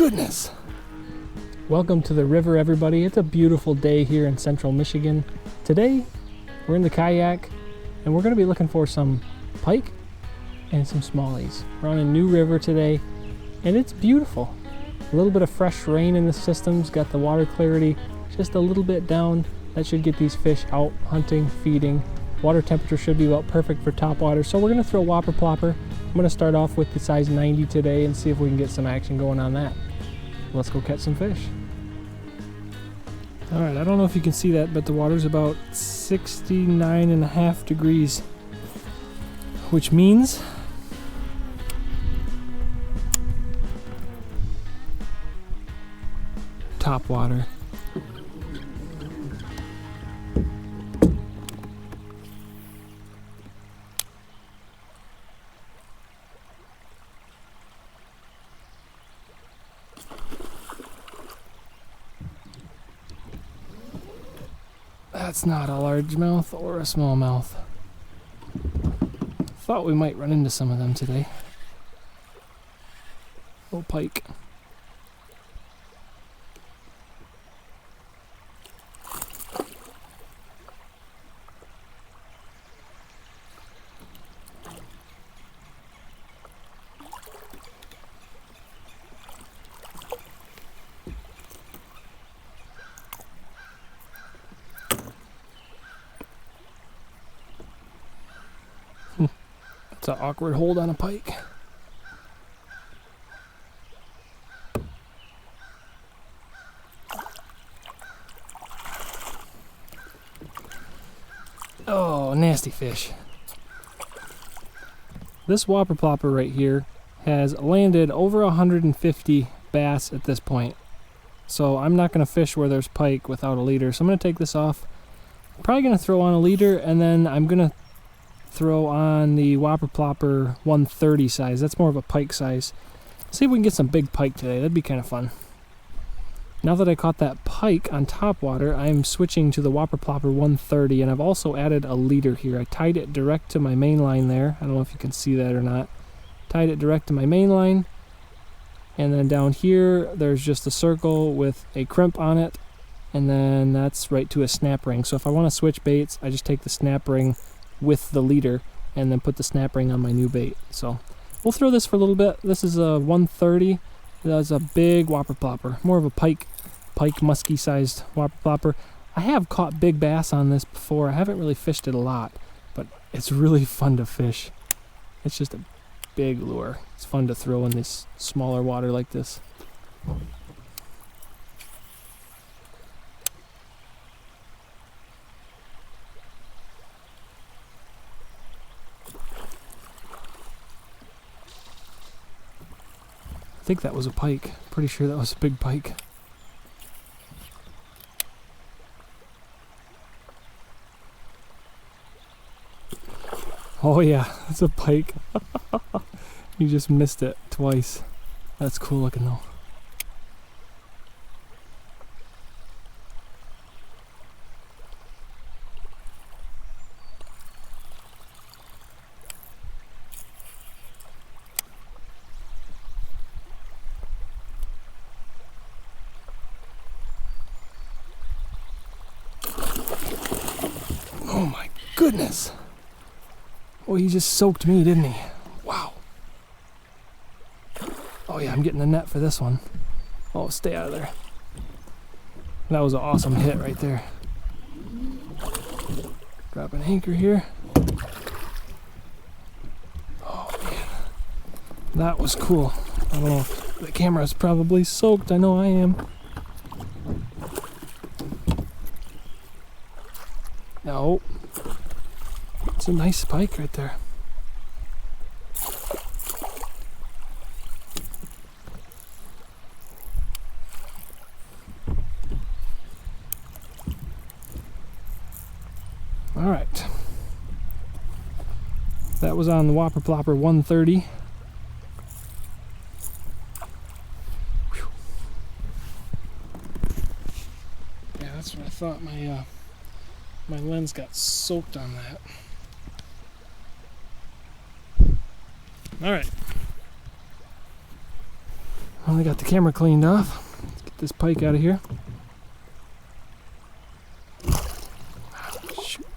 goodness! Welcome to the river, everybody. It's a beautiful day here in central Michigan. Today, we're in the kayak, and we're going to be looking for some pike and some smallies. We're on a new river today, and it's beautiful. A little bit of fresh rain in the system's got the water clarity just a little bit down. That should get these fish out hunting, feeding. Water temperature should be about perfect for topwater, so we're going to throw Whopper Plopper. I'm going to start off with the size 90 today and see if we can get some action going on that. Let's go catch some fish. Alright, I don't know if you can see that, but the water's about 69.5 degrees, which means topwater. That's not a largemouth or a smallmouth. Thought we might run into some of them today. Little pike. It's an awkward hold on a pike. Oh, nasty fish. This Whopper Plopper right here has landed over 150 bass at this point. So I'm not going to fish where there's pike without a leader. So I'm going to take this off. I'm probably going to throw on a leader, and then I'm going to throw on the Whopper Plopper 130 size. That's more of a pike size. See if we can get some big pike today. That'd be kind of fun. Now that I caught that pike on topwater, I'm switching to the Whopper Plopper 130, and I've also added a leader here. I tied it direct to my main line there. I don't know if you can see that or not. Tied it direct to my main line, and then down here there's just a circle with a crimp on it, and then that's right to a snap ring. So if I want to switch baits, I just take the snap ring with the leader and then put the snap ring on my new bait. So we'll throw this for a little bit. This is a 130. That's a big Whopper Plopper, more of a pike musky sized Whopper Plopper. I have caught big bass on this before. I haven't really fished it a lot, but it's really fun to fish. It's just a big lure. It's fun to throw in this smaller water like this. I think that was a pike. Pretty sure that was a big pike. Oh yeah, that's a pike. You just missed it twice. That's cool looking though. Oh my goodness. Oh, he just soaked me, didn't he? Wow. Oh yeah, I'm getting a net for this one. Oh, stay out of there. That was an awesome hit right there. Drop an anchor here. Oh man. That was cool. I don't know if the camera's probably soaked. I know I am. No. It's a nice pike right there. All right. That was on the Whopper Plopper 130. Whew. Yeah, that's what I thought. My lens got soaked on that. All right. Only got the camera cleaned off. Let's get this pike out of here. Shoot.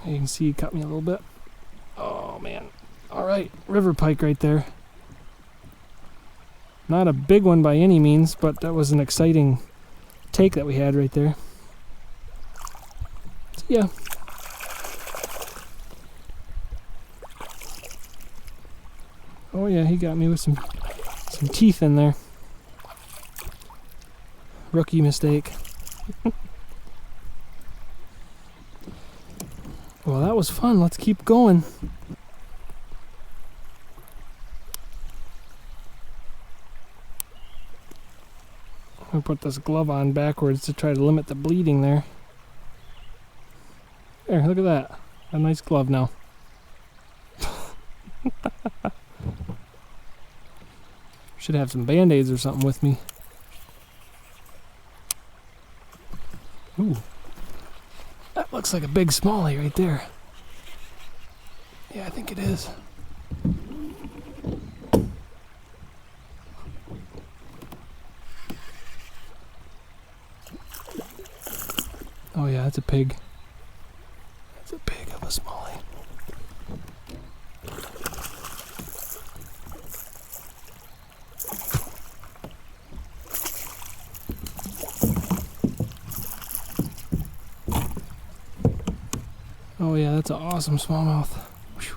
You can see he cut me a little bit. Oh man. Alright, river pike right there. Not a big one by any means, but that was an exciting take that we had right there. So yeah. Oh yeah, he got me with some teeth in there. Rookie mistake. Well, that was fun. Let's keep going. I'm gonna put this glove on backwards to try to limit the bleeding there. There, look at that. A nice glove now. Should have some band-aids or something with me. Ooh. That looks like a big smallie right there. Yeah, I think it is. Oh yeah, that's a pig. That's a pig of a smallie. Oh yeah, that's an awesome smallmouth. Whew.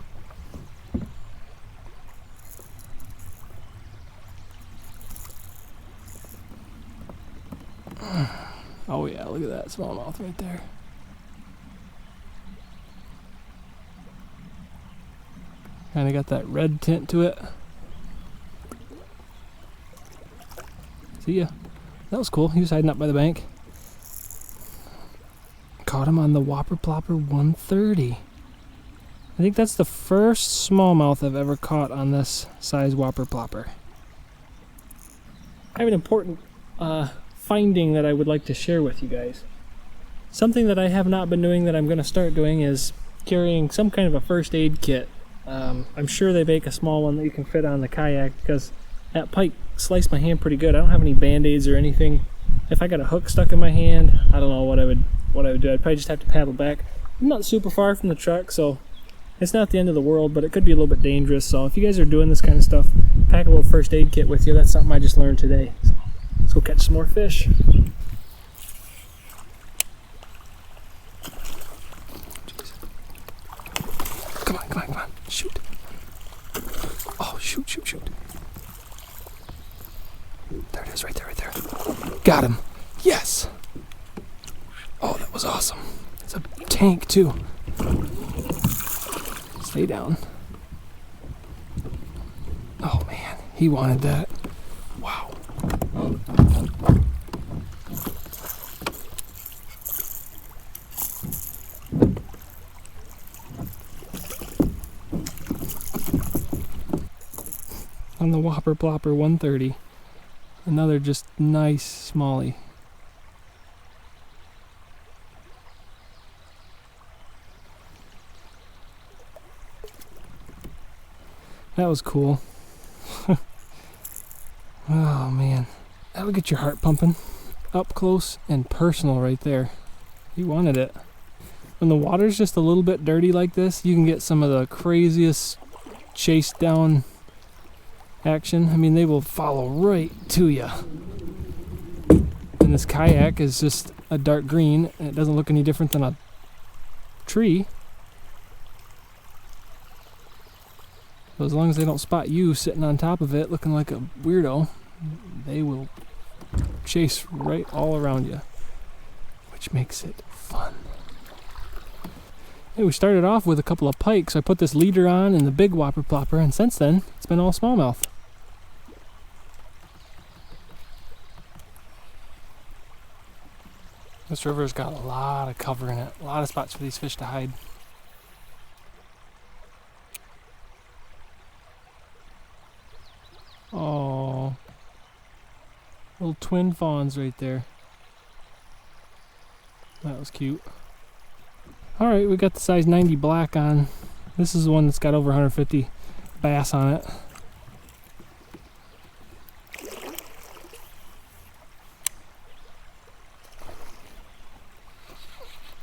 Oh yeah, look at that smallmouth right there. Kinda got that red tint to it. See ya. That was cool. He was hiding up by the bank. Caught him on the Whopper Plopper 130. I think that's the first smallmouth I've ever caught on this size Whopper Plopper. I have an important finding that I would like to share with you guys. Something that I have not been doing that I'm going to start doing is carrying some kind of a first aid kit. I'm sure they make a small one that you can fit on the kayak because that pike sliced my hand pretty good. I don't have any band-aids or anything. If I got a hook stuck in my hand, I don't know what I would do. I'd probably just have to paddle back. I'm not super far from the truck, so it's not the end of the world, but it could be a little bit dangerous. So if you guys are doing this kind of stuff, pack a little first aid kit with you. That's something I just learned today. So let's go catch some more fish. Jeez. Come on, come on, come on. Shoot. Oh, shoot, shoot, shoot. There it is, right there, right there. Got him. Yes. Oh, that was awesome. It's a tank, too. Stay down. Oh, man. He wanted that. Wow. On the Whopper Plopper 130. Another just nice smallie. That was cool. Oh man, that'll get your heart pumping. Up close and personal right there. He wanted it. When the water's just a little bit dirty like this, you can get some of the craziest chase down action. I mean, they will follow right to you. And this kayak is just a dark green, and it doesn't look any different than a tree. So as long as they don't spot you sitting on top of it looking like a weirdo, they will chase right all around you, which makes it fun. Hey, we started off with a couple of pike, so I put this leader on and the big Whopper Plopper, and since then it's been all smallmouth. This river's got a lot of cover in it, a lot of spots for these fish to hide. Oh, little twin fawns right there. That was cute. Alright, we got the size 90 black on. This is the one that's got over 150 bass on it.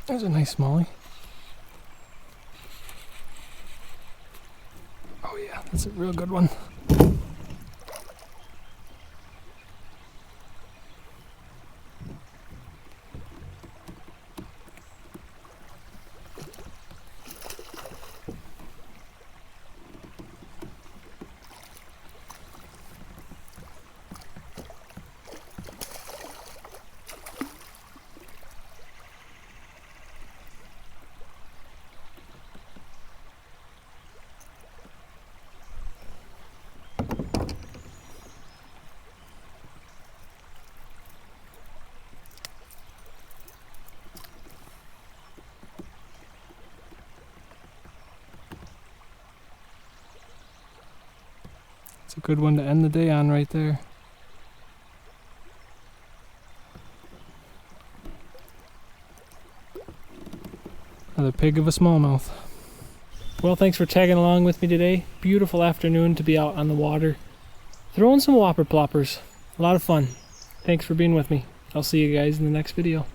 There's a nice smallie. Oh yeah, that's a real good one. It's a good one to end the day on right there. Another pig of a smallmouth. Well, thanks for tagging along with me today. Beautiful afternoon to be out on the water, throwing some whopper ploppers. A lot of fun. Thanks for being with me. I'll see you guys in the next video.